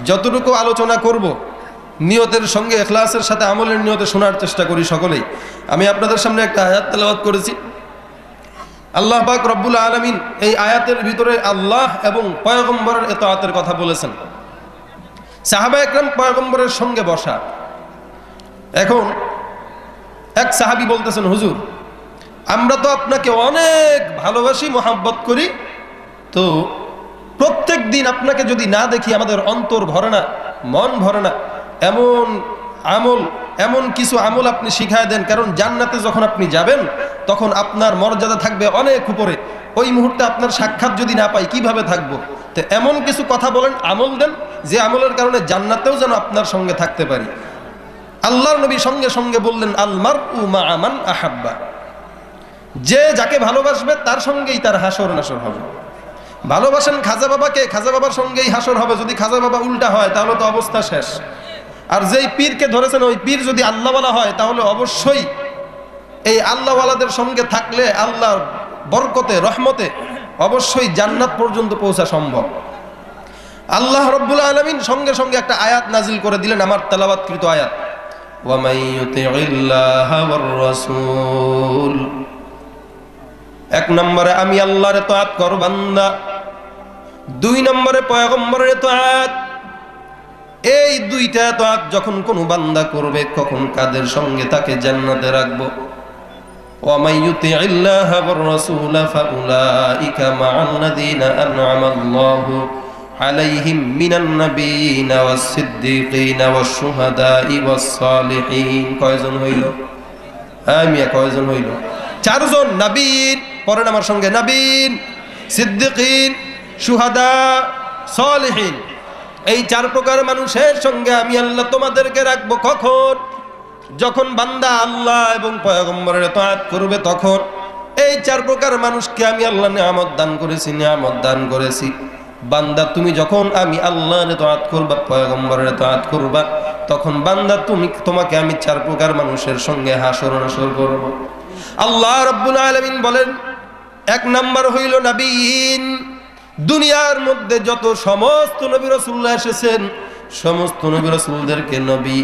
যতটুকু আলোচনা করব নিয়তের সঙ্গে ইখলাসের সাথে আমলের নিয়তে শোনার চেষ্টা করি সকলেই। আমি আপনাদের সামনে একটা আয়াত তেলাওয়াত করেছি। আল্লাহ পাক রব্বুল আলামিন এই আয়াতের ভিতরে আল্লাহ এবং পয়গম্বরের ইতাআতের কথা বলেছেন। সাহাবা একরাম পয়গম্বরের সঙ্গে বসা। এখন এক সাহাবী বলতেছেন, হুজুর আমরা তো আপনাকে অনেক ভালোবাসি, মহব্বত করি, তো প্রত্যেক দিন আপনাকে যদি না দেখি আমাদের অন্তর ভরে না, মন ভরে না। এমন কিছু আমল আপনি শিখায় দেন, কারণ জান্নাতে যখন আপনি যাবেন তখন আপনার মর্যাদা থাকবে অনেক উপরে। ওই মুহূর্তে আপনার সাক্ষাৎ যদি না পাই কিভাবে থাকবো? তো এমন কিছু কথা বলেন, আমল দেন, যে আমলের কারণে জান্নাতেও যেন আপনার সঙ্গে থাকতে পারি। আল্লাহর নবী সঙ্গে সঙ্গে বললেন, আল মারউ মাআ মান আহাব্বা, যে যাকে ভালোবাসবে তার সঙ্গেই তার হাসর নাসর হবে। ভালোবাসেন খাজা বাবাকে, খাজা বাবার সঙ্গেই হাসর হবে। যদি খাজা বাবা উল্টা হয় তাহলে তো অবস্থা শেষ। আর যেই পীরকে ধরেছেন ওই পীর যদি আল্লাহওয়ালা হয় তাহলে অবশ্যই এই আল্লাহওয়ালাদের সঙ্গে থাকলে আল্লাহর বরকতে, রহমতে অবশ্যই জান্নাত পর্যন্ত পৌঁছা সম্ভব। আল্লাহ রব্বুল আলামিন সঙ্গে সঙ্গে একটা আয়াত নাজিল করে দিলেন, আমার তেলাওয়াতকৃত আয়াত, ওয়া মান ইউতিইল্লাহা ওয়ার রাসূল। এক নম্বরে আমি আল্লাহর ইতাআত কর বান্দা, দুই নম্বরে পয়গম্বরের ইতাআত। এই দুইটা ইতাআত যখন কোন বান্দা করবে, কখন কাদের সঙ্গে তাকে জান্নাতে রাখবো। ওয়া মান ইউতিইল্লাহা ওয়ার রাসূল ফাউলাইকা মা'আল্লাযীনা আন'আমাল্লাহু আলাইহিম মিনান নাবিয়িনা ওয়াস সিদ্দীকিনা ওয়াশ শুহাদাই ওয়াস সালিহিন। কয়জন হইল? মিয়া কয়জন হইল? চারজন। নবীন, পড়েন আমার সঙ্গে, নবীন, সিদ্দিকিন, শুহাদা, সালিহিন। এই চার প্রকার মানুষের সঙ্গে আমি আল্লাহ তোমাদেরকে রাখবো। কখন? যখন বান্দা আল্লাহ এবং পয়গম্বরের ইতাআত করবে তখন। এই চার প্রকার মানুষকে আমি আল্লাহ নিয়ামত দান করেছি, নিয়ামত দান করেছি। বান্দা তুমি যখন আমি আল্লাহর ইতাআত করবা, পয়গম্বরের ইতাআত করবা, তখন বান্দা তোমাকে আমি চার প্রকার মানুষের সঙ্গে হাসর নাসর করব। আল্লাহ রাব্বুল আলামিন বলেন, এক নাম্বার হইল নবীন। দুনিয়ার মধ্যে যত সমস্ত নবী রাসূলুল্লাহ এসেছেন, সমস্ত নবী রাসূলদেরকে নবী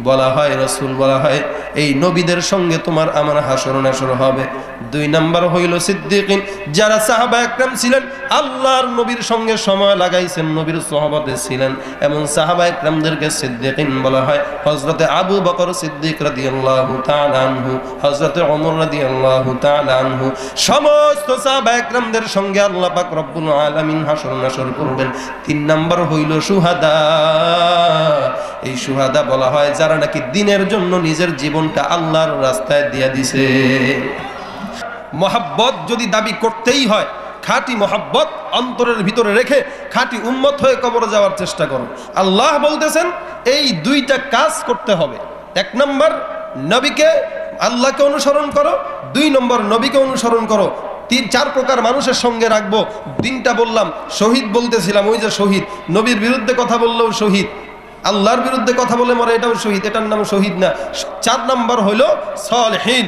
বলা হয়, রাসূল বলা হয়। এই নবীদের সঙ্গে তোমার আমার হাসর নাসর হবে। দুই নাম্বার হইল সিদ্দিকিন, যারা সাহাবা একরাম ছিলেন, আল্লাহর নবীর সঙ্গে সময় লাগাইছেন, নবীর সোহবতে ছিলেন, এমন সাহাবা একরামদেরকে সিদ্দিকিন বলা হয়। হযরতে আবু বকর সিদ্দিক রাদিয়াল্লাহু তাআলা আনহু, হযরতে ওমর রাদিয়াল্লাহু তাআলা আনহু, সমস্ত সাহাবা একরামদের সঙ্গে আল্লাহ পাক রব্বুল আলামিন হাসর নাসর করবেন। তিন নাম্বার হইল শুহাদা। এই শুহাদা বলা হয় যারা নাকি দ্বীনের জন্য নিজের জীবনটা আল্লাহর রাস্তায় দিয়ে দিছে। মহব্বত যদি দাবি করতেই হয়, খাঁটি মহব্বত অন্তরের ভিতরে রেখে খাঁটি উম্মত হয়ে কবরে যাওয়ার চেষ্টা করো। আল্লাহ বলতেছেন এই দুইটা কাজ করতে হবে। এক নম্বর নবীকে, আল্লাহকে অনুসরণ করো। দুই নম্বর নবীকে অনুসরণ করো। তিন চার প্রকার মানুষের সঙ্গে রাখবো। দিনটা বললাম, শহীদ বলতেছিলাম, ওই যে শহীদ, নবীর বিরুদ্ধে কথা বললেও শহীদ, আল্লাহর বিরুদ্ধে কথা বলে মরে, এটাও শহীদ, এটার নাম শহীদ না। চার নম্বর হইল সালেহীন,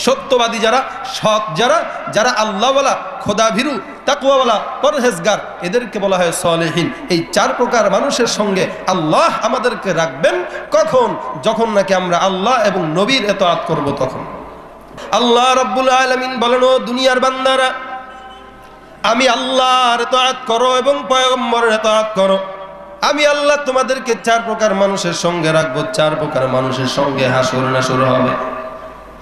সত্যবাদী যারা, সৎ যারা, যারা আল্লাহওয়ালা, খোদাভীরু, তাকওয়াওয়ালা, পরহেজগার, এদেরকে বলা হয় সালেহীন। এই চার প্রকার মানুষের সঙ্গে আল্লাহ আমাদেরকে রাখবেন। কখন? যখন নাকি আমরা আল্লাহ এবং নবীর ইতাআত করব তখন। আল্লাহ রাব্বুল আলামিন বলেন, ও দুনিয়ার বান্দারা, আমি আল্লাহর ইতাআত করো এবং পয়গম্বরের ইতাআত করো। আমি আল্লাহ তোমাদেরকে চার প্রকার মানুষের সঙ্গে রাখবো, চার প্রকার মানুষের সঙ্গে হাসর নাসর হবে।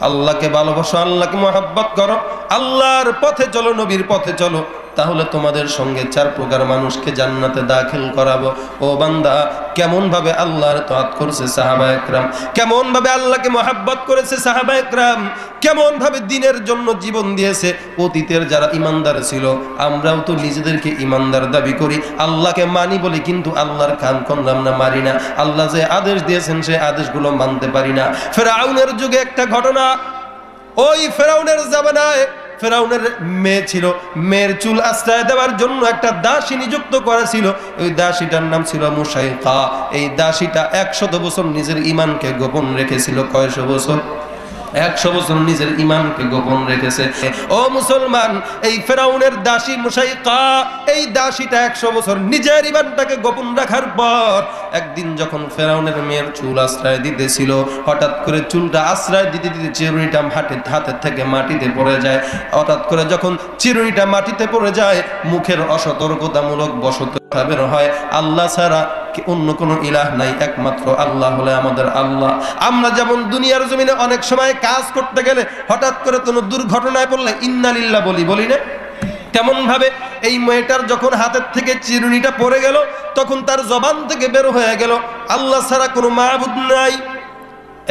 আল্লাহকে ভালোবাসো, আল্লাহকে মহব্বত করো, আল্লাহর পথে চলো, নবীর পথে চলো, তাহলে তোমাদের সঙ্গে চার প্রকার মানুষকে জান্নাতে দাখিল করাবো। ও বান্দা, কেমন ভাবে আল্লাহর ইতাআত করছে সাহাবা একরাম, কেমন ভাবে আল্লাহকে মহব্বত করেছে সাহাবা একরাম, কেমন ভাবে দ্বীনের জন্য জীবন দিয়েছে। অতীতের যারা ইমানদার ছিল, আমরাও তো নিজেদেরকে ইমানদার দাবি করি, আল্লাহকে মানি বলি, কিন্তু আল্লাহর কান করলাম না, মারি না। আল্লাহ যে আদেশ দিয়েছেন সেই আদেশগুলো মানতে পারি না। ফেরাউনের যুগে একটা ঘটনা, ওই ফেরাউনের জামানায় ফেরাউনের মেয়ে ছিল, মেয়ের চুল আশ্রয় দেওয়ার জন্য একটা দাসী নিযুক্ত করা ছিল। ওই দাসীটার নাম ছিল মুসাইকা। এই দাসীটা 100 বছর নিজের ঈমানকে গোপন রেখেছিল। কয়শো বছর? 100 বছর নিজের ঈমানকে গোপন রেখেছে। ও মুসলমান, এই ফেরাউনের দাসী মুশাইকা, এই দাসীটা 100 বছর নিজের ঈমানটাকে গোপন রাখার পর একদিন যখন ফেরাউনের মেয়ের চুল আশ্রয় দিতেছিল, হঠাৎ করে চুলটা আশ্রয় দিতে দিতে চিরুনিটা হাতের থেকে মাটিতে পড়ে যায়। হঠাৎ করে যখন চিরুনিটা মাটিতে পড়ে যায়, মুখের অসতর্কতামূলক বশত বের হয়, আল্লাহ ছাড়া অন্য কোনো ইলাহ নাই, একমাত্র আল্লাহ হলে আমাদের আল্লাহ। আমরা যেমন দুনিয়ার জমিনে অনেক সময় কাজ করতে গেলে হঠাৎ করে কোনো দুর্ঘটনায় পড়লে ইন্না লিল্লাহ বলি না, কেমন ভাবে এই মেয়েটার যখন হাতের থেকে চিরুনিটা পড়ে গেল, তখন তার জবান থেকে বের হয়ে গেল আল্লাহ ছাড়া কোনো মাবুদ নাই।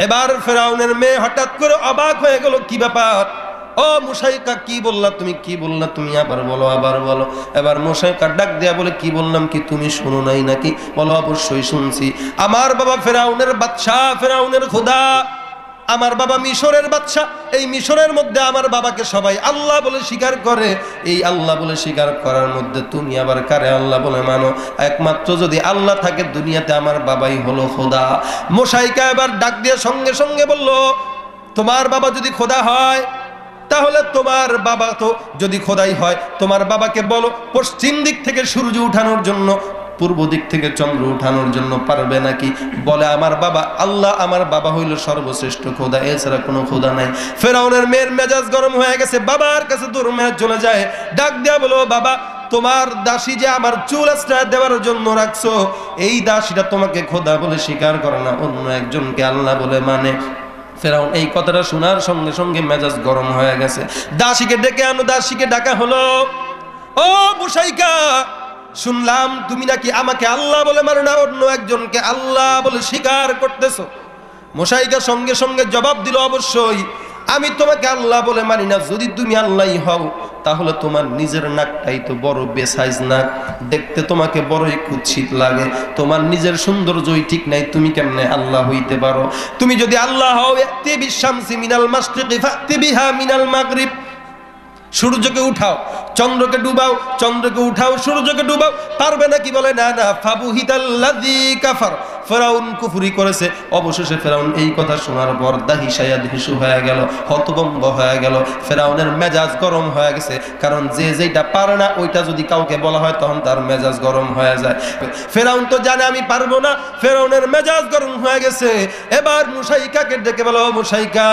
এবার ফেরাউনের মেয়ে হঠাৎ করে অবাক হয়ে গেল, কি ব্যাপার? ও মুশাইকা, কি বললা তুমি, কি বললা তুমি, আবার বলো, আবার বলো। এবার মুশাইকা ডাক দেয়া বলে, কি বললাম কি তুমি শুনো নাই নাকি? বলো, অবশ্যই শুনছি। আমার বাবা ফেরাউনের বাদশা, ফেরাউনের খোদা, আমার বাবা মিশরের বাদশা। এই মিশরের মধ্যে আমার বাবাকে সবাই আল্লাহ বলে স্বীকার করে। এই আল্লাহ বলে স্বীকার করার মধ্যে তুমি আবার কারে আল্লাহ বলে মানো? একমাত্র যদি আল্লাহ থাকে দুনিয়াতে আমার বাবাই হলো খোদা। মুশাইকা এবার ডাক দিয়ে সঙ্গে সঙ্গে বলল, তোমার বাবা যদি খোদা হয়, তাহলে তোমার বাবা তো যদি খোদাই হয়, তোমার বাবাকে বলো পশ্চিম দিক থেকে সূর্য উঠানোর জন্য, পূর্ব দিক থেকে চন্দ্র উঠানোর জন্য পারবে নাকি? বলে, আমার বাবা আল্লাহ, আমার বাবা হইল সর্বশ্রেষ্ঠ খোদা, এছাড়া কোনো খোদা নাই। ফেরাউনের মেয়ের মেজাজ গরম হয়ে গেছে, বাবার কাছে দৌড়ে চলে যায়, ডাক দেয়া বলো, বাবা তোমার দাসী যে আমার চুল আশ্রয় দেওয়ার জন্য রাখছো, এই দাসীটা তোমাকে খোদা বলে স্বীকার করে না, অন্য একজনকে আল্লাহ বলে মানে। ফেরাউন এই কথাটা শোনার সঙ্গে সঙ্গে মেজাজ গরম হয়ে গেছে। দাসীকে ডেকে আনো। দাসীকে ডাকা হলো, ও মুশাইকা, শুনলাম তুমি নাকি আমাকে আল্লাহ বলে মানো না, অন্য একজনকে আল্লাহ বলে স্বীকার করতেছো। মুশাইকা সঙ্গে সঙ্গে জবাব দিল, অবশ্যই আমি তোমাকে আল্লাহ বলে মানি না। যদি তুমি আল্লাহই হও, তাহলে তোমার নিজের নাকটাই তো বড় বেসাইজ নাক, দেখতে তোমাকে বড়ই কুৎসিত লাগে, তোমার নিজের সৌন্দর্যই ঠিক নাই, তুমি কেমনে আল্লাহ হইতে পারো? তুমি যদি আল্লাহ হও, ইতি বিশামসি মিনাল মাশরিকি ফাতি বিহা মিনাল মাগরিব, সূর্যকে উঠাও, চন্দ্রকে ডুবাও, চন্দ্রকে উঠাও, সূর্যকে ডুবাও, পারবে নাকি? বলে, না না। ফাবুহিতাল্লাযী কাফার, ফেরাউন কুফরি করেছে। অবশেষে ফেরাউন এই কথা শোনার পর দাহিশায়া ধিসু হয়ে গেল, হতভম্ব হয়ে গেল। ফেরাউনের মেজাজ গরম হয়ে গেছে, কারণ যে যেটা পারে না ওইটা যদি কাউকে বলা হয় তখন তার মেজাজ গরম হয়ে যায়। ফেরাউন তো জানে আমি পারবো না, ফেরাউনের মেজাজ গরম হয়ে গেছে। এবার মুশাইকাকে ডেকে বলো, মুশাইকা,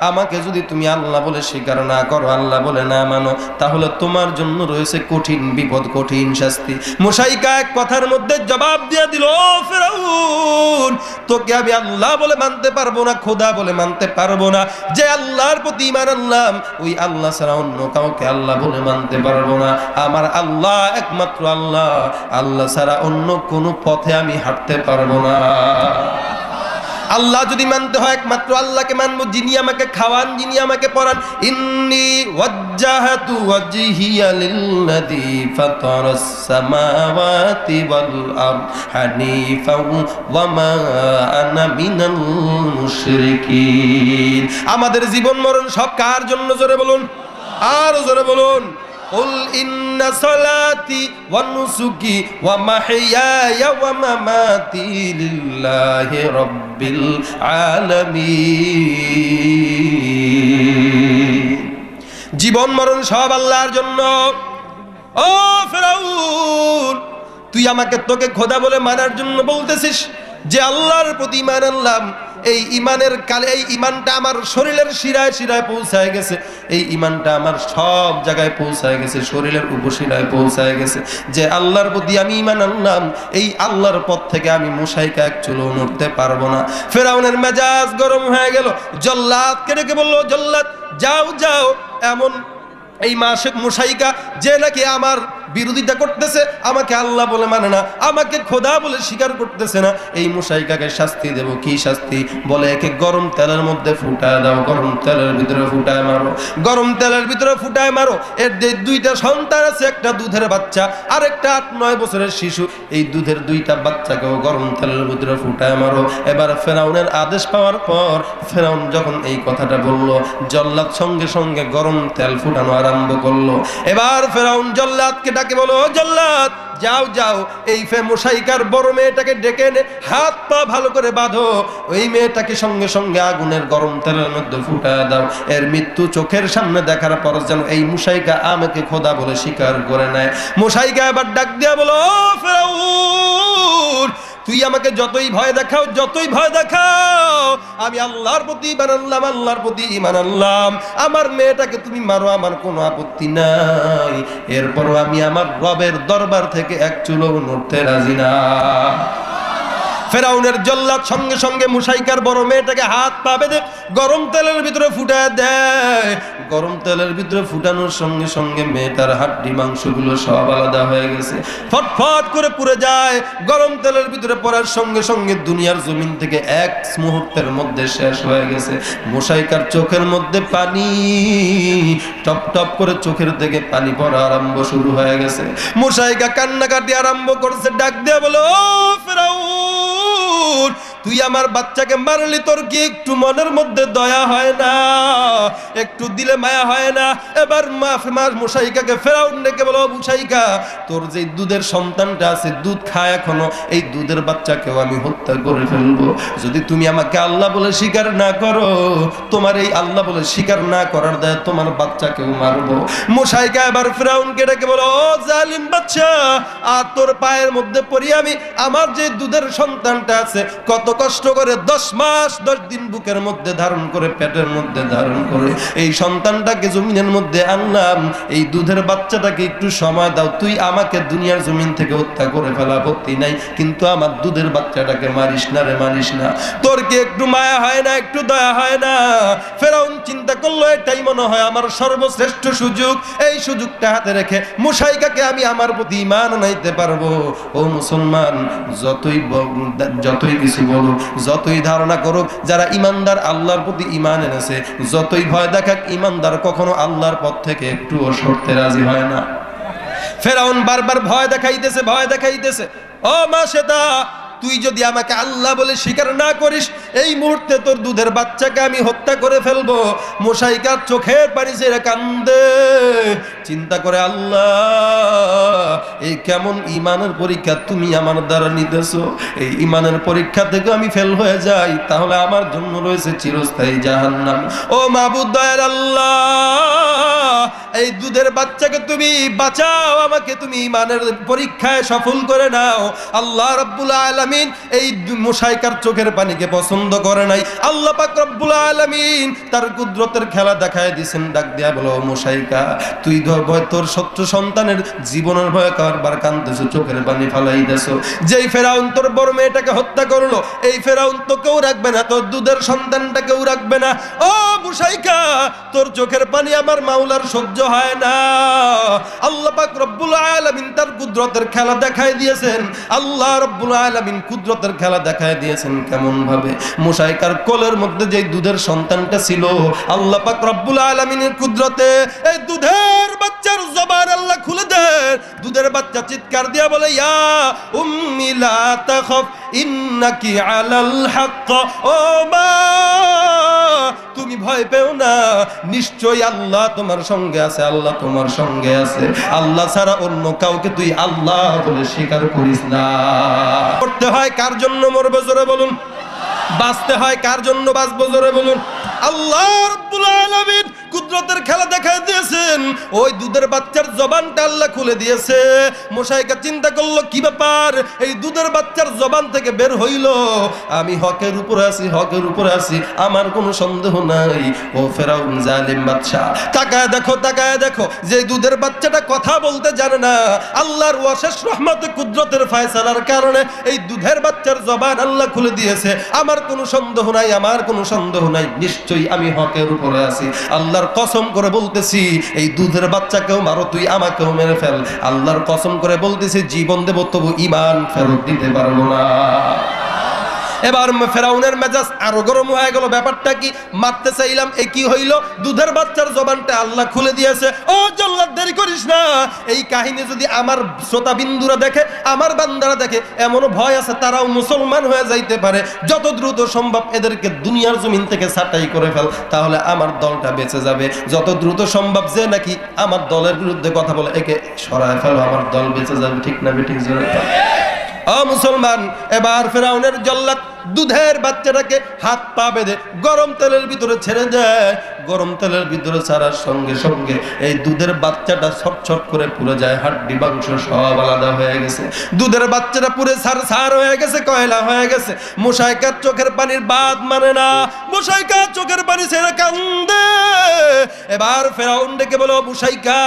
আমাকে যদি তুমি আল্লাহ বলে স্বীকার না করো, আল্লাহ বলে না মানো, তাহলে তোমার জন্য রয়েছে কঠিন বিপদ, কঠিন শাস্তি। মুশাইকা এক কথার মধ্যে জবাব দিয়ে দিল, ও ফেরাউন, তোকে আমি আল্লাহ বলে মানতে পারবো না, খোদা বলে মানতে পারবো না। যে আল্লাহর প্রতি ঈমান আনলাম, ওই আল্লাহ ছাড়া অন্য কাউকে আল্লাহ বলে মানতে পারবো না। আমার আল্লাহ একমাত্র আল্লাহ, আল্লাহ ছাড়া অন্য কোনো পথে আমি হাঁটতে পারবো না। আল্লাহ যদি মানতে হয় একমাত্র আল্লাহকে মানবো, যিনি আমাকে খাওয়ান, যিনি আমাকে পড়ান। ইন্নী ওয়াজ্জাহাতু ওয়াজহিয়া লিল্লাযী ফাতারাস সামাওয়াতি ওয়াল আরদ হানিফাও ওয়া মা আনা মিনাল মুশরিকিন। আমাদের জীবন মরণ সব কার জন্য? জোরে বলুন, আর জোরে বলুন। قل إن صلاتي ونسكي ومحياي ومماتي لله رب العالمين। জীবন মরণ সব আল্লাহর জন্য। ও ফেরাউন, তুই আমাকে তোকে খোদা বলে মানার জন্য বলতেছিস? যে আল্লাহর প্রতি ঈমান আনলাম, এই ঈমানের কালে এই ঈমানটা আমার শরীরের শিরায় শিরায় পৌঁছায় গেছে, এই ঈমানটা আমার সব জায়গায় পৌঁছায় গেছে, শরীরের উপশিরায় পৌঁছায় গেছে। যে আল্লাহর প্রতি আমি ঈমান আনলাম, এই আল্লাহর পথ থেকে আমি মুশাইকা এক চুলও নড়তে পারবো না। ফেরাউনের মেজাজ গরম হয়ে গেল। জল্লাদকে ডেকে বললো, জল্লাদ, যাও যাও, এমন এই মুশাইকা যে নাকি আমার বিরোধিতা করতেছে, আমাকে আল্লাহ বলে মানে না, আমাকে খোদা বলে স্বীকার করতেছে না, এই মুশাইকাকে শাস্তি দেব। কি শাস্তি? বলে, একে গরম তেলের মধ্যে ফুটায় দাও, গরম তেলের ভিতরে ফুটায় মারো, গরম তেলের ভিতরে ফুটায় মারো। এর দুইটা সন্তান আছে, একটা দুধের বাচ্চা আর একটা 8-9 বছরের শিশু, এই দুধের দুইটা বাচ্চাকেও গরম তেলের ভিতরে ফুটায় মারো। এবার ফেরাউনের আদেশ পাওয়ার পর ফেরাউন যখন এই কথাটা বলল, জল্লাদ সঙ্গে সঙ্গে গরম তেল ফুটানো আরম্ভ করলো। এবার ফেরাউন জল্লাদকে ডাক ডাকে বলো, ও জল্লাদ যাও যাও, এই মুশাইকার বড় মেয়েটাকে ডেকে এনে হাত পা ভালো করে বাঁধো, ওই মেয়েটাকে সঙ্গে সঙ্গে আগুনের গরম তেলের মধ্যে ফুটায় দাও। এর মৃত্যু চোখের সামনে দেখার পর যেন এই মুশাইকা আমাকে খোদা বলে স্বীকার করে নেয়। মুশাইকা আবার ডাক দিয়া বলো, ও ফেরাউন, তুই আমাকে যতই ভয় দেখাও, যতই ভয় দেখাও, আমি আল্লাহর প্রতি ঈমান আনলাম, আল্লাহর প্রতি ঈমান আনলাম। আমার মেয়েটাকে তুমি মারো, আমার কোনো আপত্তি নাই, এরপরও আমি আমার রবের দরবার থেকে এক চুলো নড়তে রাজি না। ফেরাউনের জল্লাদ সঙ্গে সঙ্গে মুশাইকার বড় মেয়েটাকে হাত পা বেঁধে গরম তেলের ভিতরে ফুটায় দেয়। গরম তেলের ভিতরে ফুটানোর সঙ্গে সঙ্গে মেয়েটার হাড্ডি মাংসগুলো সব আলাদা হয়ে গেছে, ফটফট করে পুড়ে যায়। গরম তেলের ভিতরে পড়ার সঙ্গে সঙ্গে দুনিয়ার জমিন থেকে এক মুহূর্তের মধ্যে শেষ হয়ে গেছে। মুশাইকার চোখের মধ্যে পানি, টপ টপ করে চোখের থেকে পানি পড়া আরম্ভ শুরু হয়ে গেছে। মুশাইকা কান্নাকাটি আরম্ভ করছে, ডাক দিয়ে বলো, ও ফেরাউন, তুই আমার বাচ্চাকে মারলি, তোর কি একটু মনের মধ্যে দয়া হয় না, একটু দিলে মায়া হয় না? এবার মুশাইকাকে ফেরাউন ডেকে বলো, মুশাইকা, তোর যে দুধের সন্তানটা আছে, দুধ খায় এখনো, এই দুধের বাচ্চাকেও আমি হত্যা করে ফেলবো। যদি তুমি আমাকে আল্লাহ বলে স্বীকার না করো, তোমার এই আল্লাহ বলে স্বীকার না করার দায় তোমার বাচ্চাকেও মারবো। মুশাইকা এবার ফেরাউনকে ডেকে বলো, ও জালিম বাচ্চা, আর তোর পায়ের মধ্যে পড়ি আমি, আমার যে দুধের সন্তানটা আছে, কত কষ্ট করে 10 মাস 10 দিন বুকের মধ্যে ধারণ করে, পেটের মধ্যে ধারণ করে এই সন্তানটাকে জমিনের মধ্যে আনলাম, এই দুধের বাচ্চাটাকে একটু সময় দাও, তুই আমাকে দুনিয়ার জমিন থেকে হত্যা করে ফেলা আপত্তি নাই, কিন্তু আমার দুধের বাচ্চাটাকে মারিস না রে, মারিস না। তোর কি একটু মায়া হয় না, একটু দয়া হয় না? ফেরাউন চিন্তা করলো, এটাই মনে হয় আমার সর্বশ্রেষ্ঠ সুযোগ, এই সুযোগটা হাতে রেখে মুশাইকাকে আমি আমার প্রতি ঈমান আনাইতে পারবো। ও মুসলমান, যতই কিছু বলুক, যতই ধারণা করুক, যারা ইমানদার, আল্লাহর প্রতি ঈমান এনেছে, যতই ভয় দেখাক, ইমানদার কখনো আল্লাহর পথ থেকে একটুও সরতে রাজি হয় না। ফেরাউন বারবার ভয় দেখাইতেছে, ভয় দেখাইতেছে। ও মাশেদা, তুই যদি আমাকে আল্লাহ বলে স্বীকার না করিস, এই মুহূর্তে তোর দুধের বাচ্চাকে আমি হত্যা করে ফেলবো। মুশাইকার চোখের পানি ছেড়ে কান্দে, চিন্তা করে, আল্লাহ, এই কেমন ইমানের পরীক্ষা তুমি আমার দ্বারা নিতেছো? এই ইমানের পরীক্ষা থেকে আমি ফেল হয়ে যাই, তাহলে আমার জন্য রয়েছে চিরস্থায়ী জাহান্নাম। ও মাবুদ দয়ার আল্লাহ, এই দুধের বাচ্চাকে তুমি বাঁচাও, আমাকে তুমি ইমানের পরীক্ষায় সফল করে নাও। আল্লাহ রাব্বুল আলামিন এই মুশাইকার চোখের পানিকে পছন্দ করে নাই। আল্লাহ পাক রব্বুল আলামিন তার কুদরতের খেলা দেখায় দিয়েছেন। ডাক দিয়া বলো, মুশাইকা, তুই তোর শত্রু সন্তানের জীবনের ভয়ে কারবার কাঁদতেছো, চোখের পানি ফালাইতেছো। যেই ফেরাউন তোর বড় মেয়েটাকে হত্যা করলো, এই ফেরাউন তোকেও রাখবে না, তোর দুধের সন্তানটাকেও রাখবে না। ও মুশাইকা, তোর চোখের পানি আমার মাওলার সহ্য হয় না। আল্লাহ পাক রব্বুল আলামিন তার কুদরতের খেলা দেখায় দিয়েছেন। আল্লাহ রব্বুল আলামিন কুদরতের খেলা দেখায় দিয়েছেন কেমন ভাবে? মুশাইকার কোলের মধ্যে যে দুধের সন্তানটা ছিল, আল্লাহ পাক রব্বুল আলামিনের কুদরতে এই দুধের বাচ্চার জবান আল্লাহ খুলে দেন। দুধের বাচ্চা চিৎকার দিয়া বলে, ইয়া উম্মি লা তাখাফ ইন্নাকি আলাল হক। ও মা, তুমি ভয় পেও না, নিশ্চয়ই আল্লাহ তোমার সঙ্গে আছে, আল্লাহ তোমার সঙ্গে আছে। আল্লাহ ছাড়া অন্য কাউকে তুই আল্লাহ বলে স্বীকার করিস না। মরতে হয় কার জন্য মরবে জোরে বলুন, বাঁচতে হয় কার জন্য বাঁচবো জোরে বলুন। আল্লাহ রাব্বুল আলামিন কুদরতের খেলা দেখায় দিয়েছেন। ওই দুধের বাচ্চার জবানটা আল্লাহ খুলে দিয়েছে। মুশাইকা চিন্তা করলো, কি ব্যাপার, এই দুধের বাচ্চার জবান থেকে বের হইল, আমি হকের উপরে আছি, হকের উপরে আছি, আমার কোনো সন্দেহ নাই। ও ফেরাউন জালিম বাদশা, তাকায় দেখো, তাকায় দেখো, যে দুধের বাচ্চাটা কথা বলতে জানে না, আল্লাহর অশেষ রহমতে কুদরতের ফয়সালার কারণে এই দুধের বাচ্চার জবান আল্লাহ খুলে দিয়েছে। আমার কোনো সন্দেহ নাই, আমার কোনো সন্দেহ নাই, নিশ্চয়ই আমি হকের উপরে আছি। আল্লাহর কসম করে বলতেছি, এই দুধের বাচ্চাকেও মারো, তুই আমাকেও মেরে ফেল। আল্লাহর কসম করে বলতেছি, জীবন দেব তবু ঈমান ফেরত দিতে পারবো না। এবার ফেরাউনের মেজাজ আরো গরম হয়ে গেল। ব্যাপারটা কি? মারতে চাইলাম, এ কি হইল? দুধের বাচ্চার জবানটা আল্লাহ খুলে দিয়েছে। ও জল্লাদ, দেরি করিস না। এই কাহিনী যদি আমার শ্রোতাবিন্দুরা দেখে, আমার বান্দারা দেখে, এমনও ভয় আছে তারাও মুসলমান হয়ে যাইতে পারে। যত দ্রুত সম্ভব এদেরকে দুনিয়ার জমিন থেকে ছাঁটাই করে ফেল, তাহলে আমার দলটা বেঁচে যাবে। যত দ্রুত সম্ভব যে নাকি আমার দলের বিরুদ্ধে কথা বলে, একে সরায় ফেলো, আমার দল বেঁচে যাবে। ঠিক না বেঠিক? জোরে ও মুসলমান, এবার ফেরাউনের জল্লাদ দুধের বাচ্চাটাকে হাত পা বেঁধে গরম তেলের ভিতরে ছেড়ে দেয়। গরম তেলের ভিতরে ছাড়ার সঙ্গে সঙ্গে এই দুধের বাচ্চাটা ছটছট করে পুড়ে যায়, হাড্ডি মাংস সব আলাদা হয়ে গেছে। দুধের বাচ্চাটা পুরে ছাড় হয়ে গেছে, কয়লা হয়ে গেছে। মুশাইকার চোখের পানির বাদ মানে না, মুশাইকা চোখের পানি ছেড়ে কান্দে। এবার ফেরাউন ডেকে বলো, মুশাইকা,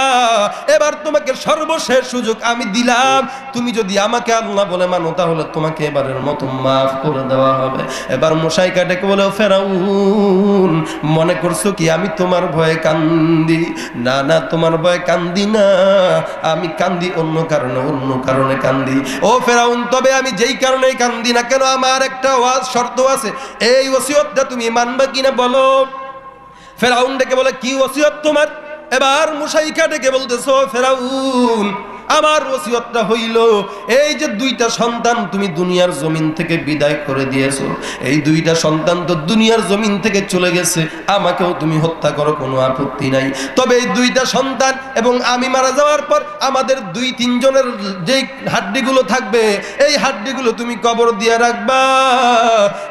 এবার তোমাকে সর্বশেষ সুযোগ আমি দিলাম। তুমি যদি আমাকে আল্লাহ বলে মানো, তাহলে তোমাকে এবারের মতো মাফ করে দেওয়া হবে। এবার মুশাইকা ডেকে বলে, ফেরাউন, মনে করছো কি আমি তোমার ভয়ে কান্দি? না না, তোমার ভয়ে কান্দি না, আমি কান্দি অন্য কারণে কান্দি। ও ফেরাউন, তবে আমি যেই কারণে কান্দি না কেন, আমার একটা শর্ত আছে। এই ওসিয়তটা তুমি মানবে কিনা বলো? ফেরাউন ডেকে বলে, কি ওসিয়ত তোমার? এবার মুশাইকা ডেকে বলতেছো, ফেরাউন, আমার ওসিয়তটা হইল, এই যে দুইটা সন্তান তুমি দুনিয়ার জমিন থেকে বিদায় করে দিয়েছো, এই দুইটা সন্তান তো দুনিয়ার জমিন থেকে চলে গেছে, আমাকেও তুমি হত্যা করো, কোনো আপত্তি নাই। তবে এই দুইটা সন্তান এবং আমি মারা যাওয়ার পর আমাদের 2-3 জনের যে হাড্ডিগুলো থাকবে, এই হাড্ডিগুলো তুমি কবর দিয়ে রাখবা।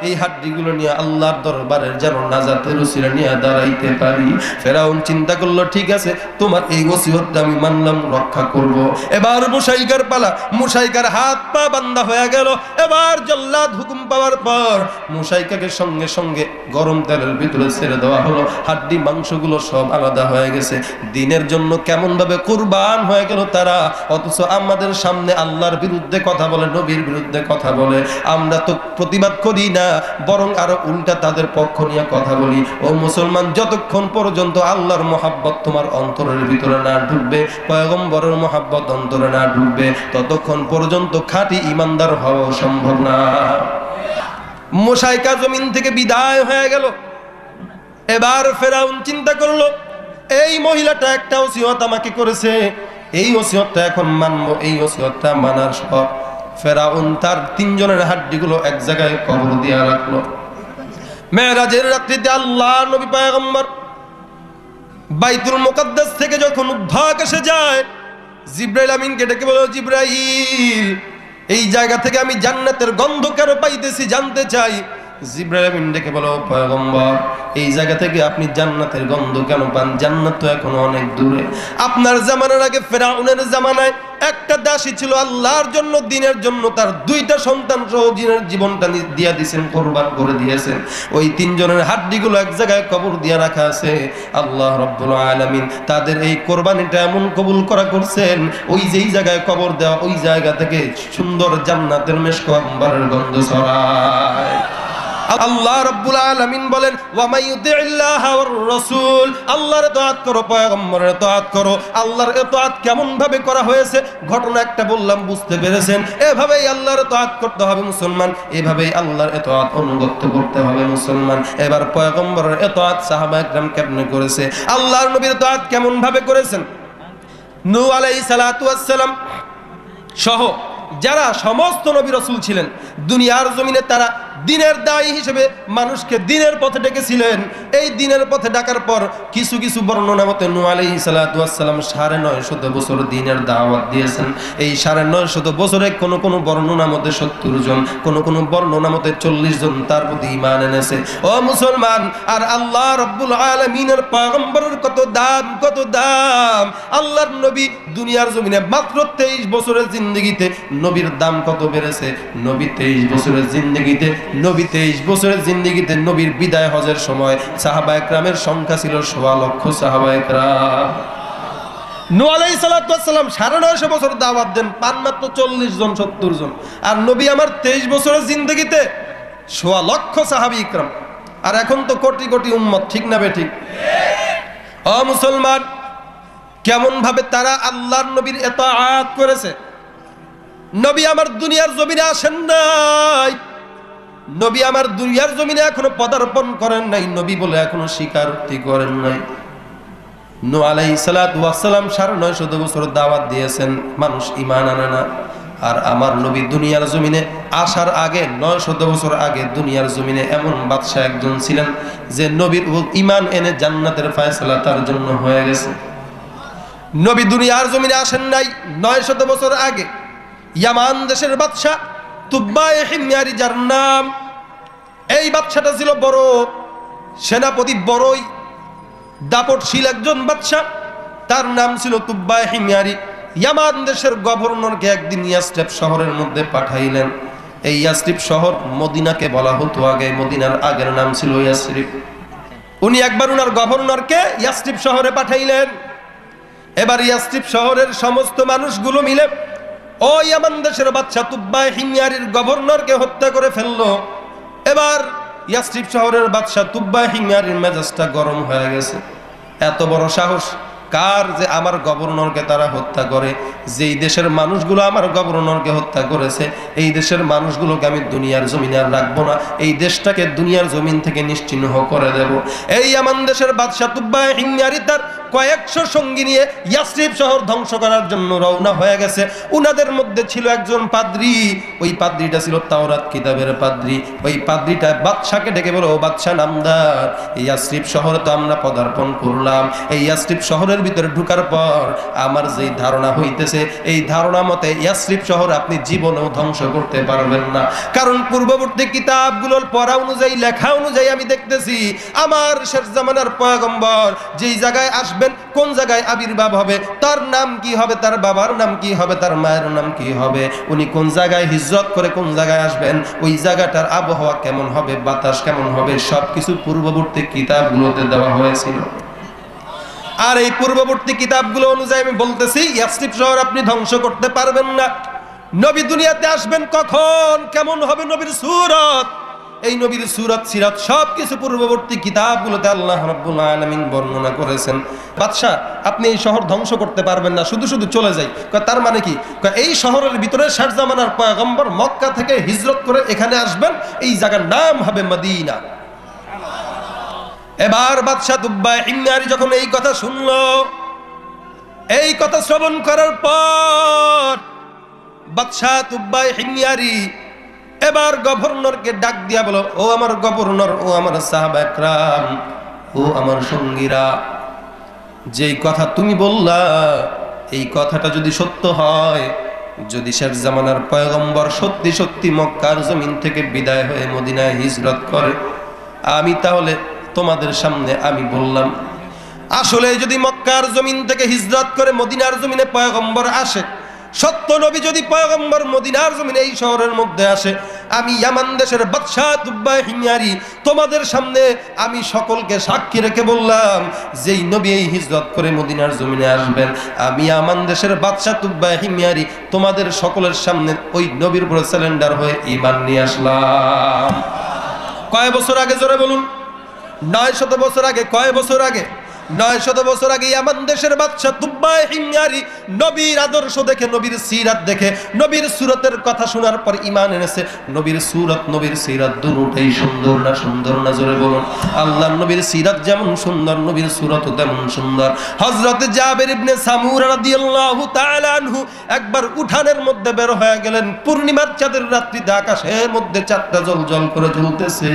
এই হাড্ডিগুলো নিয়ে আল্লাহর দরবারের যেন নাজাতের উসিলা নিয়ে দাঁড়াইতে পারি। ফেরাউন চিন্তা করলো, ঠিক আছে, তোমার এই ওসিয়তটা আমি মানলাম, রক্ষা করব। এবার মুশাইকার পালা। মুশাইকার হাত পা বান্ধা হয়ে গেল। এবার জল্লাদ হুকুম পাওয়ার পর মুশাইকাকে সঙ্গে সঙ্গে গরম তেলের ভিতরে ছেড়ে দেওয়া হলো। হাড্ডি মাংসগুলো সব আলাদা হয়ে গেছে। দিনের জন্য কেমন ভাবে কুরবান হয়ে গেল তারা, অথচ আমাদের সামনে আল্লাহর বিরুদ্ধে কথা বলে, নবীর বিরুদ্ধে কথা বলে। আমরা তো প্রতিবাদ করি না, বরং আরো উল্টা তাদের পক্ষ নিয়ে কথা বলি। ও মুসলমান, যতক্ষণ পর্যন্ত আল্লাহর মহাব্বত তোমার অন্তরের ভিতরে না ঢুকবে, পয়গম্বরের মহাব্বত অন্তরে না ঢুকবে, ততক্ষণ পর্যন্ত খাঁটি ইমানদার হওয়া সম্ভব না। মুশাইকা জমিন থেকে বিদায় হয়ে গেল। এবার ফেরাউন চিন্তা করলো, এই মহিলাটা একটা ওসিয়ত আমাকে করেছে, এই ওসিয়তটা এখন মানবো। এই ওসিয়তটা মানার পর ফেরাউন তার 3 জনের হাড্ডিগুলো এক জায়গায় কবর দিয়ে রাখলো। মেরাজের রাত্রিতে আল্লাহ নবী পয়গম্বর বাইতুল মুকাদ্দাস থেকে যখন উদ্ধার এসে যায়, জিব্রাইল আমিনকে ডেকে বলো, জিব্রাইল, এই জায়গা থেকে আমি জান্নাতের গন্ধ কেন পাইতেছি জানতে চাই। জিব্রাইল আমিন ডেকে বলো, পয়গম্বর, এই জায়গা থেকে আপনি জান্নাতের গন্ধ কেন পান? জান্নাত তো এখন অনেক দূরে। আপনার জামানার আগে ফেরাউনের জামানায় একটা দাসী ছিল, আল্লাহর জন্য, দিনের জন্য তার 2টা সন্তান সহ জীবনটা দিয়ে দিয়েছেন, কোরবান করে দিয়েছেন। ওই 3 জনের হাড্ডিগুলো এক জায়গায় কবর দিয়ে রাখা আছে। আল্লাহ রাব্বুল আলামিন তাদের এই কোরবানিটা এমন কবুল করা করছেন, ওই যেই জায়গায় কবর দেওয়া, ওই জায়গা থেকে সুন্দর জান্নাতের মেশক আম্বরের গন্ধ ছড়ায়। আল্লাহ রাব্বুল আলামিন বলেন, ওয়া মাইয়ুতিল্লাহা ওয়ার রাসূল, আল্লাহর ইতাআত করো, পয়গম্বরের ইতাআত করো। আল্লাহর ইতাআত কেমন ভাবে করা হয়েছে ঘটনা একটা বললাম, বুঝতে পেরেছেন? এভাবেই আল্লাহর ইতাআত করতে হবে মুসলমান, এভাবেই আল্লাহর ইতাআত অনুগত করতে হবে মুসলমান। এবার পয়গম্বরের ইতাআত সাহাবায়ে কেরাম কেমনে করেছে, আল্লাহর নবীর ইতাআত কেমন ভাবে করেছেন? নূহ আলাইহিস সালাতু ওয়াস সালাম সহ যারা সমস্ত নবী রাসূল ছিলেন দুনিয়ার জমিনে, তারা দিনের দায়ী হিসেবে মানুষকে দিনের পথে ডেকেছিলেন। এই দিনের পথে ডাকার পর কিছু কিছু বর্ণনা মতে নূহ আলাইহিস সালাতু ওয়াস সালাম 950 বছর দিনের দাওয়াত দিয়েছেন। এই 950 বছরে কোন কোন বর্ণনা মতে 70 জন, কোন কোন বর্ণনা মতে 40 জন তার প্রতি ঈমান এনেছে। ও মুসলমান, আর আল্লাহ রাব্বুল আলামিনের পয়গম্বরের কত দাম, কত দাম! আল্লাহর নবী দুনিয়ার জমিনে মাত্র 23 বছরের জিন্দেগিতে নবীর দাম কত বেড়েছে। নবী 23 বছরের জিন্দেগিতে নবীর বিদায় হজের সময় সাহাবায়ে কেরামের সংখ্যা ছিল 1.25 লক্ষ সাহাবায়ে কেরাম। নূহ আলাইহিস সালাতু ওয়াস সালাম 950 বছর দাওয়াত দেন, পান মাত্র 40 জন 70 জন। আর নবী আমার 23 বছরের জিন্দেগিতে 1.25 লক্ষ সাহাবী ইকরাম। আর এখন তো কোটি কোটি উম্মত, ঠিক না বে ঠিক? ও মুসলমান, কেমন ভাবে তারা আল্লাহর নবীর ইতাআত করেছে। নবী আমার দুনিয়ার জমিনে আসেন নাই, নবী আমার দুনিয়ার জমিনে এখনো পদার্পণ করেন নাই, নবী বলে এখনো স্বীকারোক্তি করেন নাই। নূহ আলাইহিস সালাতু ওয়াস সালাম 950 বছর দাওয়াত দিয়েছেন, মানুষ ঈমান আনে না। আর আমার নবী দুনিয়ার জমিনে আসার আগে 900 বছর আগে দুনিয়ার জমিনে এমন বাদশা একজন ছিলেন যে নবীর ঈমান এনে জান্নাতের ফয়সালা তার জন্য হয়ে গেছে। নবী দুনিয়ার জমিনে আসেন নাই 900 বছর আগে। ইয়ামান দেশের বাদশা তুব্বায়ে হিময়ারি যার নাম, এই বাদশাটা ছিল বড় সেনাপতি, বড়ই দাপটশীল একজন বাদশা, তার নাম ছিল তুব্বায়ে হিময়ারি। ইয়ামান দেশের গভর্নরকে একদিন ইয়াসরিব শহরের মধ্যে পাঠাইলেন। এই ইয়াসরিব শহর মদিনাকে বলা হতো আগে, মদিনার আগের নাম ছিল ইয়াসরিব। উনি একবার উনার গভর্নরকে ইয়াসরিব শহরে পাঠাইলেন। এবার ইয়াসরিব শহরের সমস্ত মানুষগুলো মিলে ও ইয়ামান দেশের বাদশা তুব্বায়ে হিময়ারির গভর্নরকে হত্যা করে ফেললো। এবার ইয়াসরিব শহরের বাদশা তুব্বায়ে হিময়ারির মেজাজটা গরম হয়ে গেছে। এত বড় সাহস কার যে আমার গভর্নরকে তারা হত্যা করে? যেই দেশের মানুষগুলো আমার গভর্নরকে হত্যা করেছে, এই দেশের মানুষগুলোকে আমি দুনিয়ার জমিনে আর রাখবো না, এই দেশটাকে দুনিয়ার জমিন থেকে নিশ্চিহ্ন করে দেব। এই ইয়ামান দেশের বাদশা তুব্বায়ে হিময়ারি তার কয়েকশো সঙ্গী নিয়ে ইয়াসরিব শহর ধ্বংস করার জন্য রওনা হয়ে গেছে। উনাদের মধ্যে ছিল একজন পাদ্রী, ওই পাদ্রীটা ছিল তাওরাত কিতাবের পাদ্রী। ওই পাদ্রীটা বাদশাকে ডেকে বলো, ও বাদশা নামদার, এই ইয়াসরিব শহরে তো আমরা পদার্পণ করলাম, এই ইয়াসরিব শহরের ভিতরে ঢুকার পর আমার যেই ধারণা হইতেছে, এই ধারণা মতে ইয়াসরিব শহর আপনি জীবনেও ধ্বংস করতে পারবেন না। কারণ পূর্ববর্তী কিতাবগুলোর পড়া অনুযায়ী, লেখা অনুযায়ী আমি দেখতেছি আমার শেষ জামানার পয়গম্বর যেই জায়গায় আসবেন, কোন জায়গায় আবির্ভাব হবে, তার নাম কি হবে, তার বাবার নাম কি হবে, তার মায়ের নাম কি হবে, উনি কোন জায়গায় হিজরত করে কোন জায়গায় আসবেন, ওই জায়গাটার আবহাওয়া কেমন হবে, বাতাস কেমন হবে, সবকিছু পূর্ববর্তী কিতাবগুলোতে দেওয়া হয়েছিল। আর এই পূর্ববর্তী কিতাবগুলো অনুযায়ী আমি বলতেছি ইয়াসরিব শহর আপনি ধ্বংস করতে পারবেন না। নবী দুনিয়াতে আসবেন কখন, কেমন হবে নবীর সূরত, এই নবীর সূরত সিরাত সবকিছু পূর্ববর্তী কিতাবগুলোতে আল্লাহ রাব্বুল আলামিন বর্ণনা করেছেন। বাদশা আপনি এই শহর ধ্বংস করতে পারবেন না, শুধু শুধু চলে যাই। তার মানে কি? এই শহরের ভিতরে শেষ জামানার পয়গম্বর মক্কা থেকে হিজরত করে এখানে আসবেন, এই জায়গার নাম হবে মদিনা। এবার বাদশা তুব্বায়ে হিময়ারি যখন এই কথা শুনলো, এই কথা শ্রবণ করার পর বাদশা তুব্বায়ে হিময়ারি এবার গভর্নরকে ডাক দিয়া বলো, ও আমার গভর্নর, ও আমার সাহাবা একরাম, ও আমার সঙ্গীরা, যেই কথা তুমি বললা এই কথাটা যদি সত্য হয়, যদি শেষ জামানার পয়গম্বর সত্যি সত্যি মক্কার জমিন থেকে বিদায় হয়ে মদিনায় হিজরত করে, আমি তাহলে তোমাদের সামনে আমি বললাম, আসলে যদি মক্কার জমিন থেকে হিজরত করে মদিনার জমিনে পয়গম্বর আসে, সত্য নবী যদি পয়গম্বর মদিনার জমিনে এই শহরের মধ্যে আসে, আমি ইয়ামান দেশের বাদশা তুব্বায়ে হিময়ারি তোমাদের সামনে আমি সকলকে সাক্ষী রেখে বললাম, যেই নবী এই হিজরত করে মদিনার জমিনে আসবেন, আমি ইয়ামান দেশের বাদশা তুব্বায়ে হিময়ারি তোমাদের সকলের সামনে ওই নবীর উপরে সিলিন্ডার হয়ে ঈমান নিয়ে আসলাম। কয় বছর আগে? জোরে বলুন। 900 বছর আগে। কয় বছর আগে? 900 বছর আগে ইয়ামান দেশের বাদশা তুব্বায়ে হিময়ারি নবীর আদর্শ দেখে, নবীর সিরাত দেখে, নবীর সুরতের কথা শোনার পর ঈমান এনেছে। নবীর সুরত, নবীর সিরাত দুটোই সুন্দর না? সুন্দর না? জোরে বলুন। আল্লাহর নবীর সিরাত যেমন সুন্দর, নবীর সুরতও তেমন সুন্দর। হযরত জাবের ইবনে সামুরা রাদিয়াল্লাহু তাআলা আনহু একবার উঠানের মধ্যে বের হয়ে গেলেন, পূর্ণিমার চাঁদের রাত্রিতে আকাশের মধ্যে চাঁদটা জ্বলজ্বল করে জ্বলতেছে।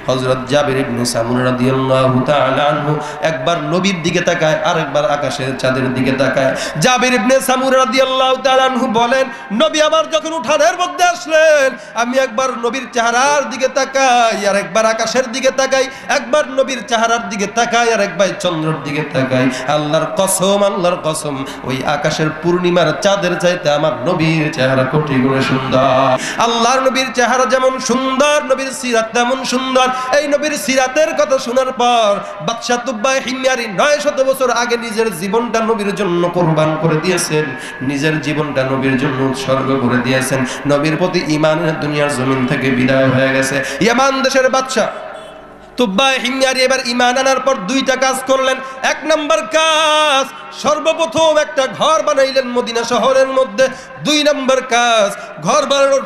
হযরত জাবের ইবনে সামুরা রাদিয়াল্লাহু তাআলা আনহু একবার নবীর দিকে তাকায়, আরেকবার আকাশের চাঁদের দিকে তাকায়। জাবির ইবনে সামুরা রাদিয়াল্লাহু তাআলা আনহু বলেন, নবী আমার যখন উঠানের মধ্যে আসলেন, আমি একবার নবীর চেহারার দিকে তাকাই, আর একবার আকাশের দিকে তাকাই, একবার নবীর চেহারার দিকে তাকাই, আর একবার চন্দ্রের দিকে তাকাই। আল্লাহর কসম, আল্লাহর কসম, ওই আকাশের পূর্ণিমার চাঁদের চাইতে আমার নবীর চেহারা কোটি গুণে সুন্দর। আল্লাহর নবীর চেহারা যেমন সুন্দর, নবীর সিরাত তেমন সুন্দর। এই নবীর সিরাতের কথা শোনার পর বাদশা তুব্বায়ে হিময়ারি 900 বছর আগে নিজের জীবনটা নবীর জন্য কোরবান করে দিয়েছেন, নিজের জীবনটা নবীর জন্য উৎসর্গ করে দিয়েছেন। নবীর প্রতি ঈমানের দুনিয়ার জমিন থেকে বিদায় হয়ে গেছে। ইয়ামান দেশের বাদশা তুব্বায়ে হিময়ারি এবার ঈমান আনার পর দুইটা কাজ করলেন। এক নম্বর কাজ, সর্বপ্রথম একটা ঘর বানাইলেন মদিনা শহরের মধ্যে। দুই নম্বর কাজ, ঘর বানানোর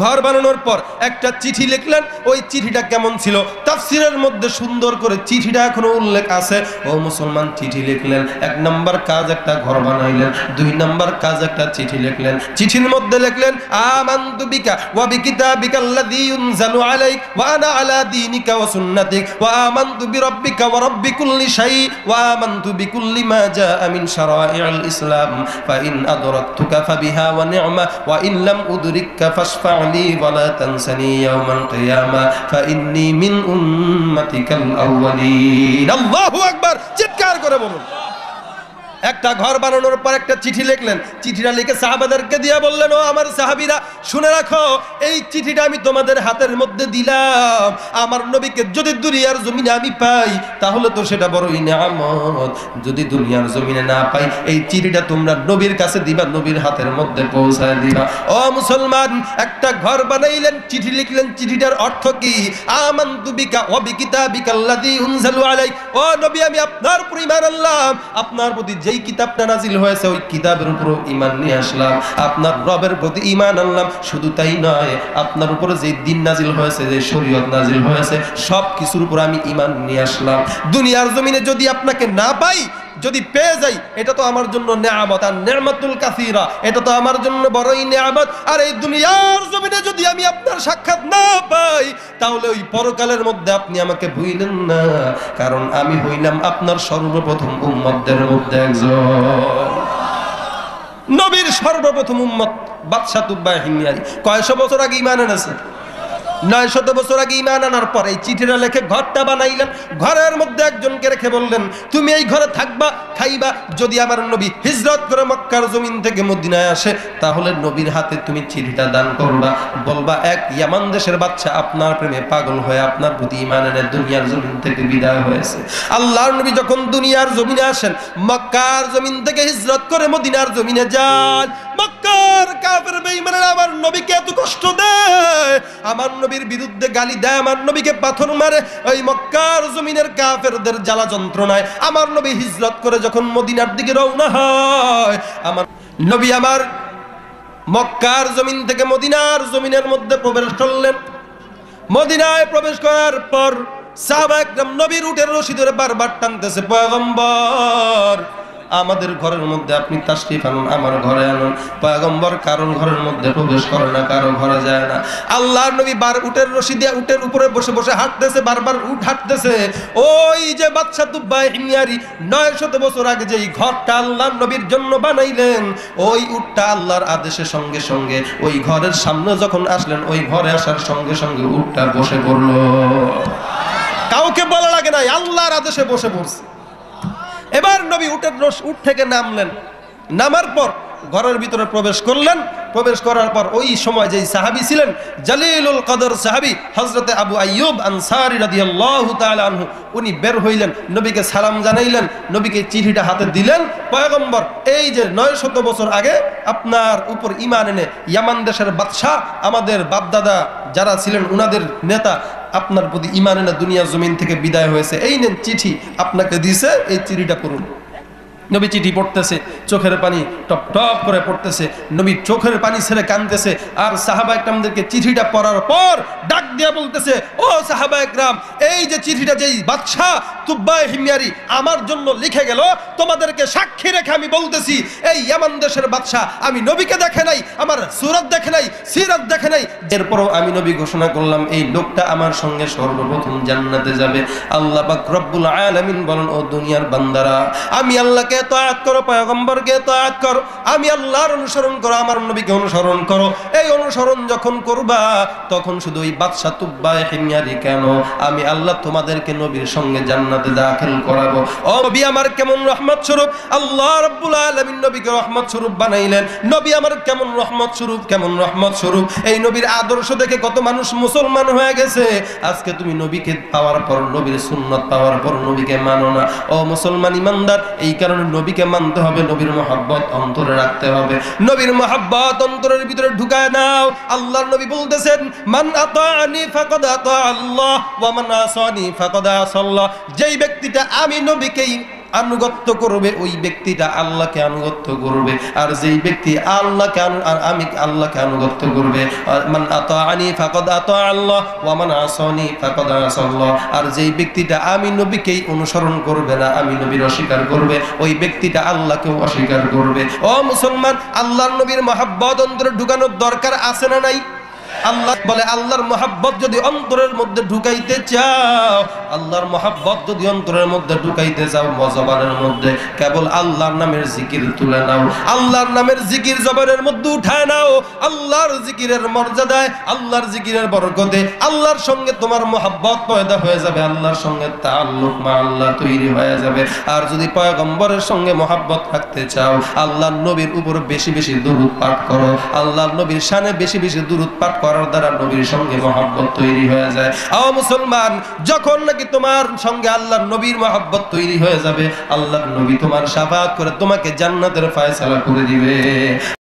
ঘর বানানোর পর একটা চিঠি লিখলেন। ওই চিঠিটা কেমন ছিল? তাফসিরের মধ্যে সুন্দর করে চিঠিটা এখনো উল্লেখ আছে। ও মুসলমান, চিঠি লিখলেন, 1 নাম্বার কাজ একটা ঘর বানাইলেন, 2 নাম্বার কাজ একটা চিঠি লিখলেন। চিঠির মধ্যে লিখলেন আমানতু বিকা ওয়া বিকিতাবিকা আল্লাযী ইউনজালু আলাইক ওয়া আনা আলা দীনিকা ওয়া সুন্নাতিক ওয়া আমানতু বিরাব্বিকা ওয়া রাব্বি কুল্লি শাই ওয়া আমানতু বিকুল্লি মা জাআ মিন শারাই'আল ইসলাম ফা ইন আদরাকতুকা ফাবিহা ওয়া নি'মা ওয়া ইন লাম উদরিককা ফাশফা' লি ওয়া লা তানসানি ইয়াওমাল কিয়ামা ফা ইন্নী মিন উম্মাতিকাল আউয়ালিন। আল্লাহু আকবার! চিৎকার করে বলুন। একটা ঘর বানানোর পর একটা চিঠি লিখলেন। চিঠিটা লিখে সাহাবাদেরকে দিয়ে বললেন, ও আমার সাহাবীরা, শুনে রাখো, এই চিঠিটা আমি তোমাদের হাতের মধ্যে দিলাম। আমার নবীকে যদি দুনিয়ার জমিনে আমি পাই তাহলে তো সেটা বড়ই নিয়ামত। যদি দুনিয়ার জমিনে না পাই, এই চিঠিটা তোমরা নবীর কাছে দিবা, নবীর হাতের মধ্যে পৌঁছায় দিবা। ও মুসলমান, একটা ঘর বানাইলেন, চিঠি লিখলেন। চিঠিটার অর্থ কি? আমানতু বিকা ওয়া বিকিতাবিকা আল্লাযী উনজালু আলাইক। ও নবী, আমি আপনার উপর ঈমান আনলাম, আপনার প্রতি যেই কিতাবটা নাজিল হয়েছে ওই কিতাবের উপর ঈমান নিয়ে আসলাম, আপনার রবের প্রতি ঈমান আনলাম। শুধু তাই নয়, আপনার উপরে যে দিন নাজিল হয়েছে, যে শরীয়ত নাজিল হয়েছে, সব কিছুর উপর আমি ঈমান নিয়ে আসলাম। দুনিয়ার জমিনে যদি আপনাকে না পাই, যদি পেয়ে যাই, এটা তো আমার জন্য নিয়ামত, আর নিয়ামতুল কাসীরা, এটা তো আমার জন্য বড়ই নিয়ামত। আর এই দুনিয়ার জমিনে যদি আমি আপনার সাক্ষাৎ না পাই, তাহলে ওই পরকালের মধ্যে আপনি আমাকে ভুলিলেন না, কারণ আমি হইলাম আপনার সর্বপ্রথম উম্মতদের মধ্যে একজন। নবীর সর্বপ্রথম উম্মত বাদশা তুব্বা হিময়ারি কয়শো বছর আগে ঈমান এনেছে। 900 বছর আগে ঈমান আনার পর এই চিঠিটা লিখে ঘরটা বানাইলেন। ঘরের মধ্যে একজনকে রেখে বললেন, তুমি এই ঘরে থাকবা, খাইবা। যদি আমার নবী হিজরত করে মক্কার জমিন থেকে মদিনায় আসে, তাহলে নবীর হাতে তুমি চিঠিটা দান করবা, বলবা এক ইয়ামান দেশের বাদশা আপনার প্রেমে পাগল হয়ে আপনার প্রতি ঈমান এনে দুনিয়ার জমিন থেকে বিদায় হয়েছে। আল্লাহর নবী যখন দুনিয়ার জমিনে আসেন, মক্কার জমিন থেকে হিজরত করে মদিনার জমিনে যান, মক্কার কাফের বেঈমানেরা আমার নবীকে এত কষ্ট দেয়, আমার নবীর বিরুদ্ধে গালি দেয়, আমার নবীকে পাথর মারে। ওই মক্কার জমিনের কাফেরদের জ্বালা যন্ত্রণায় আমার নবী হিজরত করে যখন মদিনার দিকে রওনা হয়, আমার নবী আমার মক্কার জমিন থেকে মদিনার জমিনের মধ্যে প্রবেশ করলেন। মদিনায় প্রবেশ করার পর সাহাবা একরাম নবীর উটের রশি ধরে বারবার টানতেছে, পয়গম্বর আমাদের ঘরের মধ্যে আপনি তাশরিফ আনুন, আমার ঘরে আনুন। পয়গম্বর কারোর ঘরের মধ্যে প্রবেশ করে না, কারো ঘরে যায় না। আল্লাহর নবী বার উটের রশি দিয়ে উটের উপরে বসে বসে হাঁটতেছে, বারবার উট হাঁটতেছে। ওই যে বাদশা তুব্বা হিময়ারি 900 বছর আগে যেই ঘরটা আল্লাহর নবীর জন্য বানাইলেন, ওই উটটা আল্লাহর আদেশের সঙ্গে সঙ্গে ওই ঘরের সামনে যখন আসলেন, ওই ঘরে আসার সঙ্গে সঙ্গে উটটা বসে পড়লো। কাউকে বলা লাগে নাই, আল্লাহর আদেশে বসে পড়ছে। এবার নবী উট থেকে নামলেন। নামার পর ঘরের ভিতরে প্রবেশ করলেন। প্রবেশ করার পর ওই সময় যেই সাহাবী ছিলেন, জালিলুল কদর সাহাবী হযরতে আবু আইয়ুব আনসারী রাদিয়াল্লাহু তাআলা আনহু, উনি বের হইলেন, নবীকে সালাম জানাইলেন, নবীকে চিঠিটা হাতে দিলেন। পয়গম্বর, এই যে 900 বছর আগে আপনার উপর ঈমান এনে ইয়ামান দেশের বাদশা, আমাদের বাপদাদা যারা ছিলেন উনাদের নেতা, আপনার প্রতি ঈমান এনে দুনিয়া জমিন থেকে বিদায় হয়েছে, এই নেন চিঠি আপনাকে দিয়েছে, এই চিঠিটা পড়ুন। নবী চিঠি পড়তেছে, চোখের পানি টপ টপ করে পড়তেছে, নবী চোখের পানি ছেড়ে কাঁদতেছে। আর সাহাবা একরামদেরকে চিঠিটা পড়ার পর ডাক দিয়া বলতেছে, ও সাহাবা একরাম, এই যে চিঠিটা যেই বাদশা তুব্বা হিময়ারি আমার জন্য লিখে গেল, তোমাদেরকে সাক্ষী রেখে আমি বলতেছি, এই ইয়ামান দেশের বাদশা আমি নবীকে দেখে নাই, আমার সুরত দেখে নাই, সিরাত দেখে নাই। এরপরও আমি নবী ঘোষণা করলাম, এই লোকটা আমার সঙ্গে সর্বপ্রথম জান্নাতে যাবে। আল্লাহ পাক রব্বুল আলামিন বলেন, ও দুনিয়ার বান্দারা, আমি আল্লাহকে তাআত করো, পয়গম্বরকে তাআত করো, আমি আল্লাহর অনুসরণ করো, আমার নবীকে অনুসরণ করো। এই অনুসরণ যখন করবা, তখন শুধু ওই বাদশা তুব্বা হিময়ারি কেন, আমি আল্লাহ তোমাদেরকে নবীর সঙ্গে জান্নাতে দাখিল করাবো। ও নবী আমার কেমন রহমত স্বরূপ, আল্লাহ রাব্বুল আলামিন নবীকে রহমত স্বরূপ বানাইলেন। নবী আমার কেমন রহমত স্বরূপ, কেমন রহমত স্বরূপ। এই নবীর আদর্শ দেখে কত মানুষ মুসলমান হয়ে গেছে। আজকে তুমি নবীকে পাওয়ার পর, নবীর সুন্নাত পাওয়ার পর নবীকে মানো না। ও মুসলমান ইমানদার, এই কারণে নবীকে মানতে হবে, নবীর মহব্বত অন্তরে রাখতে হবে, নবীর মহব্বত অন্তরের ভিতরে ঢুকায় নাও। আল্লাহর নবী বলতেছেন, মান আতাআনি ফাকাদ আতা আল্লাহ ওয়া মান আসানি ফাকাদ আসাল্লাহ। যেই ব্যক্তিটা আমি নবীকেই আনুগত্য করবে ওই ব্যক্তিটা আল্লাহকে আনুগত্য করবে। আর যেই ব্যক্তি আল্লাহকে আর আমি আল্লাহকে আনুগত্য করবে, মান আতাআনি ফাকাদ আতা আল্লাহ ওয়া মান আসানি ফাকাদ আসাল্লাহ। আর যেই ব্যক্তিটা আমি নবীকেই অনুসরণ করবে না, আমি নবীর অস্বীকার করবে, ওই ব্যক্তিটা আল্লাহকেও অস্বীকার করবে। ও মুসলমান, আল্লাহর নবীর মহব্বত অন্তরে ঢুকানোর দরকার আছে না নাই? আল্লাহ বলে আল্লাহর মহব্বত যদি অন্তরের মধ্যে ঢুকাইতে চাও, আল্লাহর মহব্বত যদি অন্তরের মধ্যে ঢুকাইতে চাও, জবানের মধ্যে কেবল আল্লাহর নামের জিকির তুলে নাও, আল্লাহর নামের জিকির জবানের মধ্যে উঠায় নাও। আল্লাহর জিকিরের মর্যাদায়, আল্লাহর জিকিরের বরকতে আল্লাহর সঙ্গে তোমার মহব্বত পয়দা হয়ে যাবে, আল্লাহর সঙ্গে তাআল্লুক মা আল্লাহ তৈরি হয়ে যাবে। আর যদি পয়গম্বরের সঙ্গে মহব্বত রাখতে চাও, আল্লাহর নবীর উপর বেশি বেশি দুরূদ পাঠ করো, আল্লাহর নবীর শানে বেশি বেশি দুরূদ পাঠ করার দ্বারা নবীর সঙ্গে মহব্বত তৈরি হয়ে যায়। ও মুসলমান, যখন নাকি তোমার সঙ্গে আল্লাহর নবীর মহব্বত তৈরি হয়ে যাবে, আল্লাহর নবী তোমার শাফাআত করে তোমাকে জান্নাতের ফয়সালা করে দিবে।